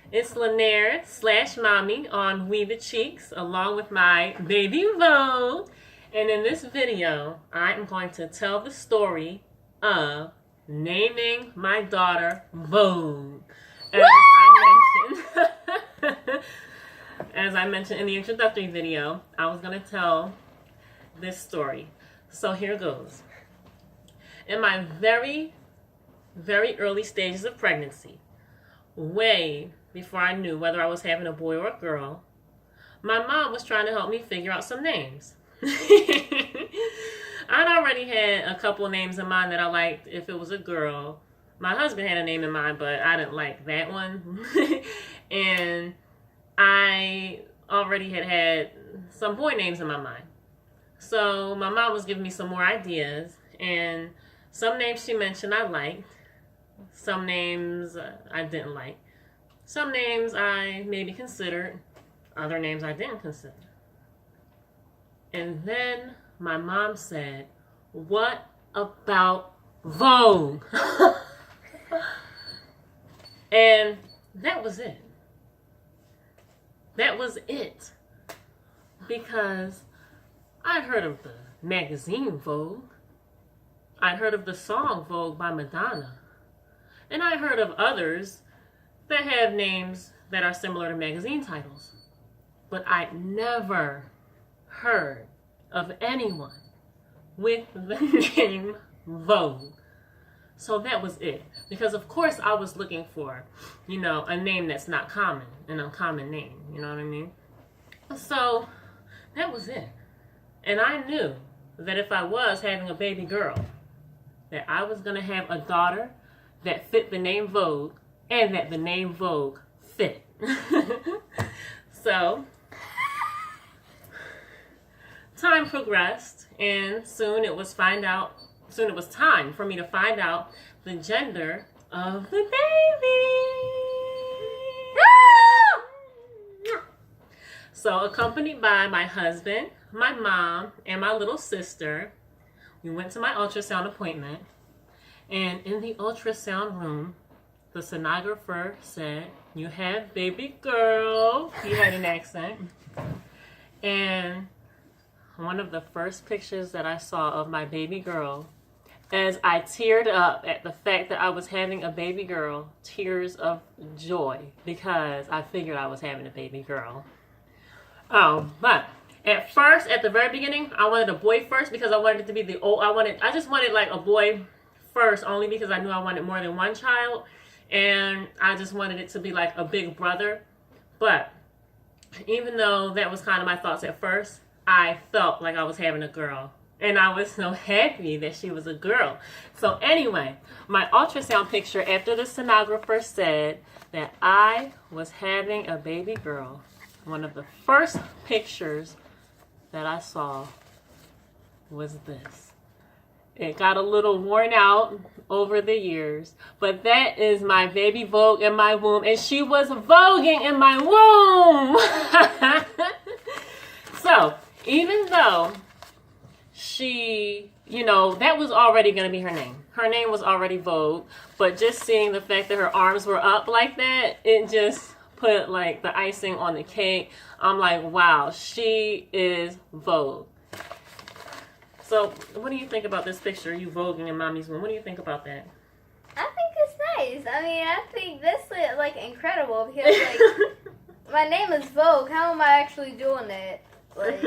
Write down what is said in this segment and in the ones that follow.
It's Lanier / Mommy on We the Cheeks, along with my baby Vogue. And in this video, I am going to tell the story of naming my daughter Vogue. As I mentioned in the introductory video, I was going to tell this story. So here goes. In my very, very early stages of pregnancy, way before I knew whether I was having a boy or a girl, my mom was trying to help me figure out some names. I'd already had a couple of names in mind that I liked if it was a girl. My husband had a name in mind, but I didn't like that one. And I already had some boy names in my mind. So my mom was giving me some more ideas, and some names she mentioned I liked. Some names I didn't like. Some names I maybe considered. Other names I didn't consider. And then my mom said, "What about Vogue?" And that was it. That was it. Because I'd heard of the magazine Vogue. I'd heard of the song Vogue by Madonna. And I heard of others that have names that are similar to magazine titles. But I never heard of anyone with the name Vogue. So that was it. Because of course I was looking for, a name that's not common, an uncommon name. You know what I mean? So that was it. And I knew that if I was having a baby girl, that I was going to have a daughter that fit the name Vogue, and that the name Vogue fit. So, time progressed, and soon it was time for me to find out the gender of the baby. So, accompanied by my husband, my mom, and my little sister, we went to my ultrasound appointment. And in the ultrasound room, the sonographer said, "You have baby girl." He had an accent. And one of the first pictures that I saw of my baby girl, as I teared up at the fact that I was having a baby girl, tears of joy, because I figured I was having a baby girl. But at first, at the very beginning, I wanted a boy first because I wanted it to be I just wanted like a boy first, only because I knew I wanted more than one child, and I just wanted it to be like a big brother. But even though that was kind of my thoughts at first, I felt like I was having a girl, and I was so happy that she was a girl. So anyway, my ultrasound picture after the sonographer said that I was having a baby girl, one of the first pictures that I saw was this. It got a little worn out over the years, but that is my baby Vogue in my womb, and she was voguing in my womb. So, even though she, that was already going to be her name. Her name was already Vogue, but just seeing the fact that her arms were up like that, it just put like the icing on the cake. I'm like, wow, she is Vogue. So, what do you think about this picture, you voguing in mommy's womb? What do you think about that? I think it's nice. I mean, I think this is like incredible because like my name is Vogue. How am I actually doing that? Like,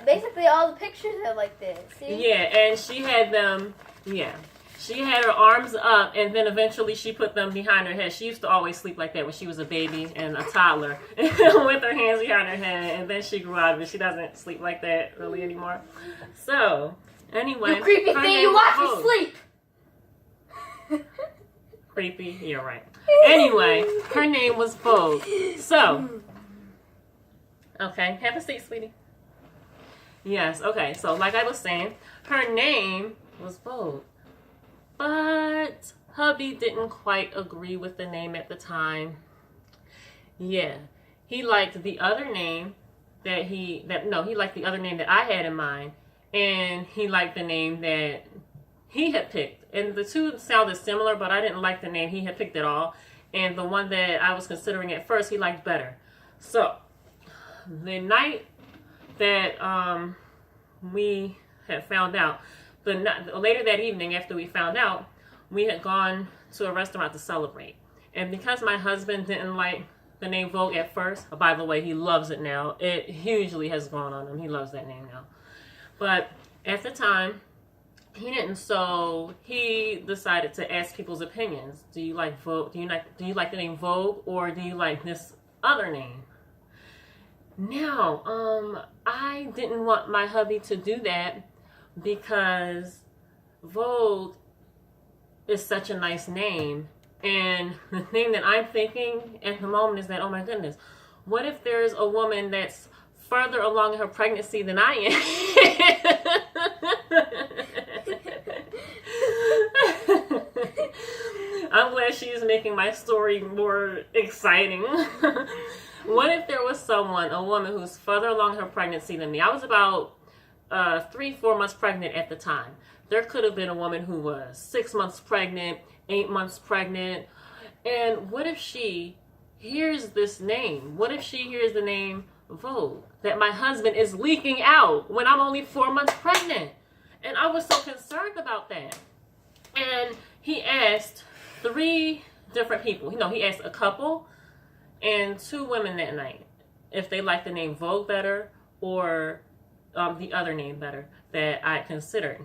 basically all the pictures are like this. See? Yeah, and she had them. Yeah, she had her arms up, and then eventually she put them behind her head. She used to always sleep like that when she was a baby and a toddler, with her hands behind her head, and then she grew out of it. She doesn't sleep like that really anymore. So, anyway. You creepy thing, you watch me sleep! Creepy, you're right. Anyway, her name was Vogue. So, okay, have a seat, sweetie. Yes, okay, so like I was saying, her name was Vogue. But hubby didn't quite agree with the name at the time. Yeah, he liked the other name he liked the other name that I had in mind, and he liked the name that he had picked. And the two sounded similar, but I didn't like the name he had picked at all. and the one that I was considering at first, he liked better. So the night that we had found out, later that evening after we found out, we had gone to a restaurant to celebrate. And because my husband didn't like the name Vogue at first, by the way, he loves it now. It hugely has grown on him. He loves that name now. But at the time, he didn't, so he decided to ask people's opinions. Do you like Vogue? Do you like the name Vogue, or do you like this other name? Now, I didn't want my hubby to do that because Vogue is such a nice name. And the thing that I'm thinking at the moment is that, oh my goodness, what if there's a woman that's further along in her pregnancy than I am? I'm glad she's making my story more exciting. What if there was a woman who's further along her pregnancy than me? I was about 3-4 months pregnant at the time. There could have been a woman who was 6 months pregnant, 8 months pregnant. And what if she hears this name? What if she hears the name Vogue that my husband is leaking out when I'm only 4 months pregnant? And I was so concerned about that. And he asked 3 different people. He asked a couple and 2 women that night if they liked the name Vogue better or the other name better that I considered.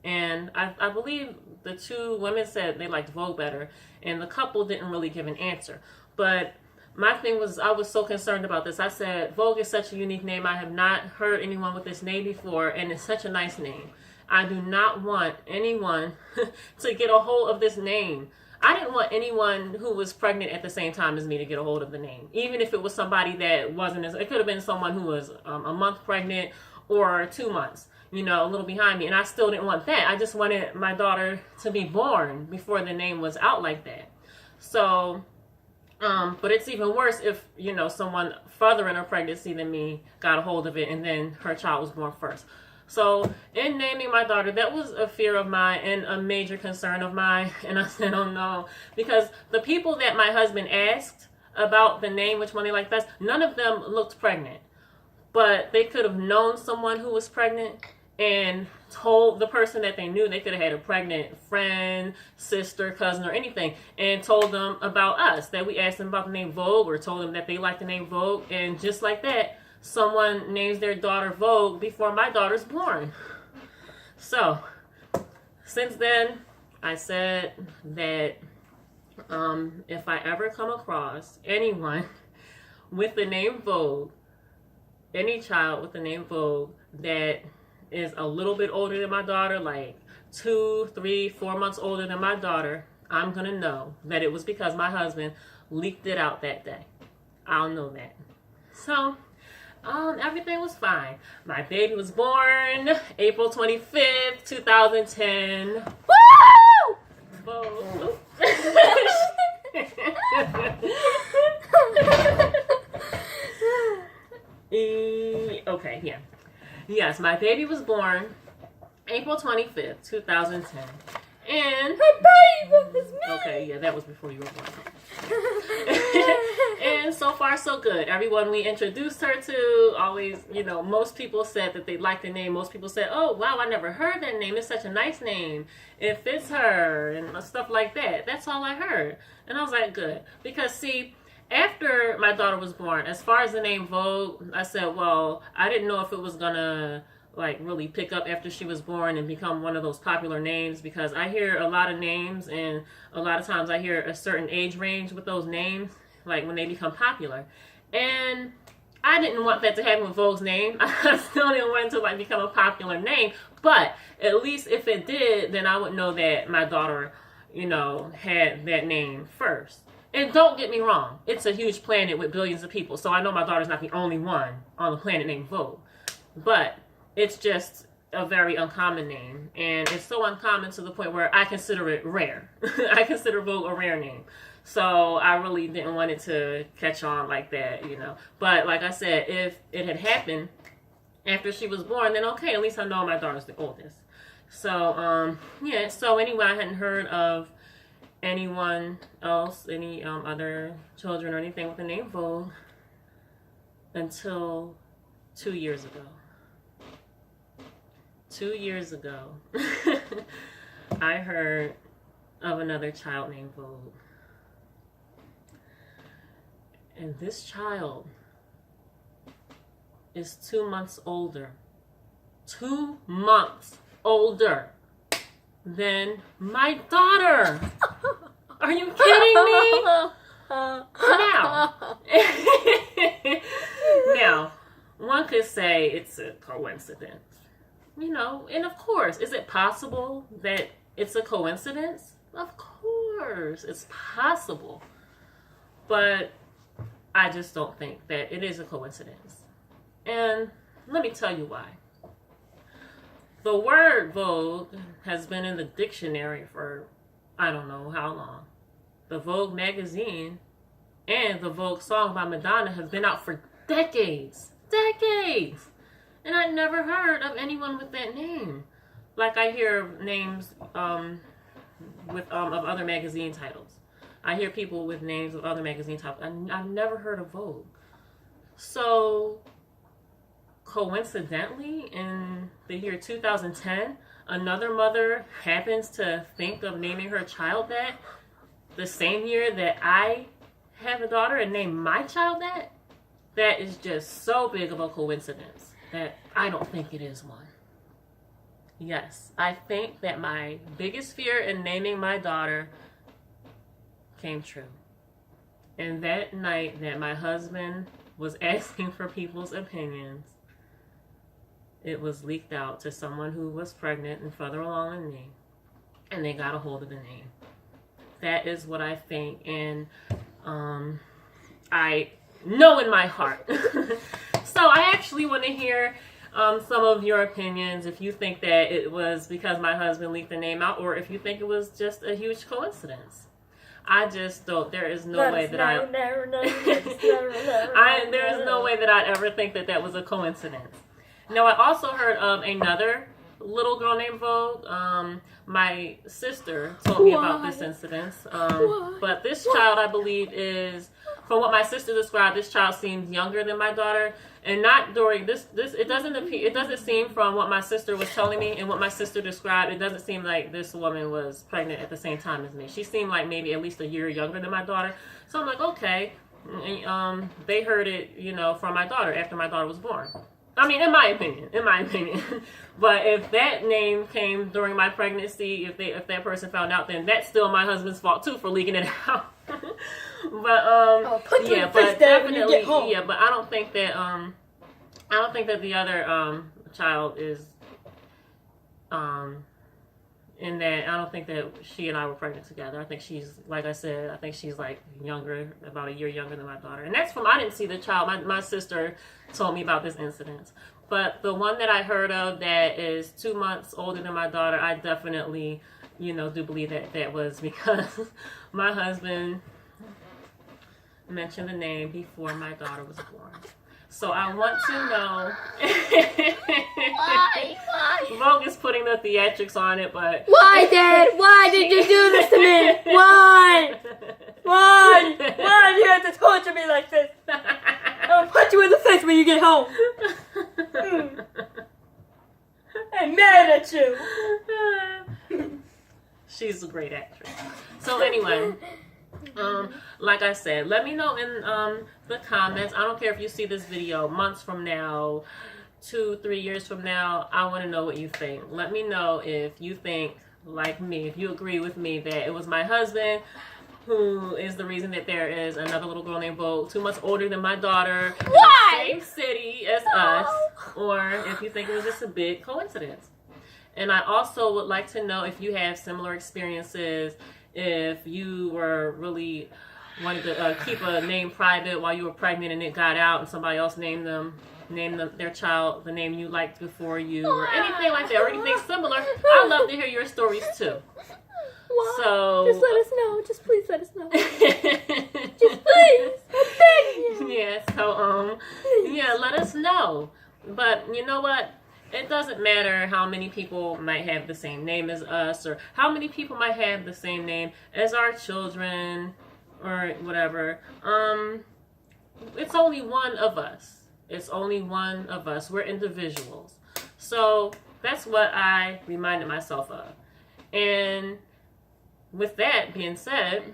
And I believe the 2 women said they liked Vogue better, and the couple didn't really give an answer. But my thing was, I was so concerned about this. I said, Vogue is such a unique name. I have not heard anyone with this name before, and it's such a nice name. I do not want anyone to get a hold of this name. I didn't want anyone who was pregnant at the same time as me to get a hold of the name. Even if it was somebody that wasn't, it could have been someone who was a month pregnant or 2 months, a little behind me. And I still didn't want that. I just wanted my daughter to be born before the name was out like that. So, but it's even worse if, someone further in her pregnancy than me got a hold of it and then her child was born first. So in naming my daughter, that was a fear of mine and a major concern of mine. And I said, oh no, because the people that my husband asked about the name, which one they liked best, none of them looked pregnant. But they could have known someone who was pregnant and told the person that they knew. They could have had a pregnant friend, sister, cousin, or anything, and told them about us, that we asked them about the name Vogue or told them that they liked the name Vogue. And just like that, someone names their daughter Vogue before my daughter's born. So, since then, I said that if I ever come across anyone with the name Vogue, any child with the name Vogue that is a little bit older than my daughter, like 2, 3, 4 months older than my daughter, I'm going to know that it was because my husband leaked it out that day. I'll know that. So, everything was fine. My baby was born April 25th, 2010. Woo! Vogue. Okay, yeah. Yes, my baby was born April 25th, 2010. And her baby was me. Okay, yeah, that was before you were born. And so far, so good. Everyone we introduced her to always, most people said that they liked the name. Most people said, oh, wow, I never heard that name. It's such a nice name. It fits her and stuff like that. That's all I heard. And I was like, good. Because, see, after my daughter was born, as far as the name Vogue, I said, well, I didn't know if it was going to really pick up after she was born and become one of those popular names, because I hear a lot of names, and a lot of times I hear a certain age range with those names, like when they become popular. And I didn't want that to happen with Vogue's name. I still didn't want it to become a popular name, but at least if it did, then I would know that my daughter, had that name first. And don't get me wrong, it's a huge planet with billions of people, so I know my daughter's not the only one on the planet named Vogue. But it's just a very uncommon name, and it's so uncommon to the point where I consider it rare. I consider Vogue a rare name. So I really didn't want it to catch on like that, But like I said, if it had happened after she was born, then okay, at least I know my daughter's the oldest. So, yeah, so anyway, I hadn't heard of anyone else, any other children or anything with the name Vogue until 2 years ago. 2 years ago, I heard of another child named Vogue. And this child is 2 months older. 2 months older than my daughter. Are you kidding me? Now, one could say it's a coincidence. You know, and of course, is it possible that it's a coincidence? Of course, it's possible. But I just don't think that it is a coincidence. And let me tell you why. The word Vogue has been in the dictionary for I don't know how long. The Vogue magazine and the Vogue song by Madonna have been out for decades. Decades! And I never heard of anyone with that name. Like I hear names of other magazine titles. I hear people with names of other magazine titles. I've never heard of Vogue. So, coincidentally, in the year 2010, another mother happens to think of naming her child that the same year that I have a daughter and name my child that. That is just so big of a coincidence that I don't think it is one. Yes, I think that my biggest fear in naming my daughter came true. And that night that my husband was asking for people's opinions, it was leaked out to someone who was pregnant and further along than me, and they got a hold of the name. That is what I think, and I know in my heart. So I actually want to hear some of your opinions, if you think that it was because my husband leaked the name out, or if you think it was just a huge coincidence. I just don't, there is no way that there is no way that I'd ever think that that was a coincidence. Now, I also heard of another little girl named Vogue. My sister told me about this incident. But this child, I believe, is, from what my sister described, this child seems younger than my daughter. And not during this it doesn't seem, from what my sister was telling me and what my sister described, it doesn't seem like this woman was pregnant at the same time as me. She seemed like maybe at least a year younger than my daughter. So I'm like, okay. They heard it, from my daughter after my daughter was born. I mean, in my opinion. But if that name came during my pregnancy, if that person found out, then that's still my husband's fault too for leaking it out. But definitely, but I don't think that the other child is in that. I don't think that she and I were pregnant together. I think she's, like I said, like younger, about a year younger than my daughter. And that's I didn't see the child. My sister told me about this incident. But the one that I heard of that is 2 months older than my daughter, I definitely, do believe that was because my husband mentioned the name before my daughter was born. So I want to know. Why? Vogue is putting the theatrics on it, but why, Dad? Why did you do this to me? Why? Why? Why do you have to torture me like this? I'll punch you in the face when you get home. I'm mad at you. She's a great actress. So anyway. Like I said, let me know in the comments. I don't care if you see this video months from now, 2-3 years from now. I want to know what you think. Let me know if you think, like me, if you agree with me that it was my husband who is the reason that there is another little girl named Vogue 2 months older than my daughter in the same city as us, or if you think it was just a big coincidence. And I also would like to know if you have similar experiences, if you were really wanted to keep a name private while you were pregnant and it got out and somebody else named their child the name you liked before you, or anything like that, or anything similar. I'd love to hear your stories too. Why? So just let us know. Just please let us know. Just please. I'm begging you. Yeah, so let us know. But you know what? it doesn't matter how many people might have the same name as us, or how many people might have the same name as our children, or whatever. It's only one of us. It's only one of us. We're individuals. So that's what I reminded myself of. And with that being said,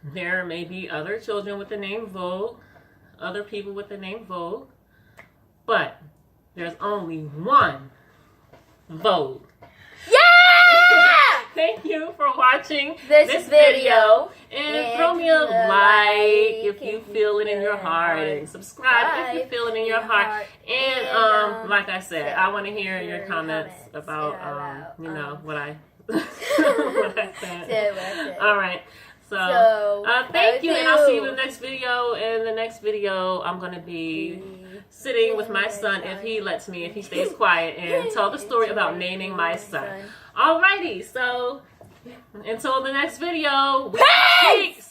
there may be other children with the name Vogue, other people with the name Vogue, but there's only one Vogue. Yeah! Thank you for watching This video. and throw me a like if you feel it in your heart, and subscribe if you feel it in your heart. And like I said, I want to hear your comments about you know what I what I said. All right. So thank you, and I'll see you in the next video. In the next video, I'm gonna be sitting with my son, if he lets me, if he stays quiet, and tell the story about naming my son. Alrighty, so until the next video, peace!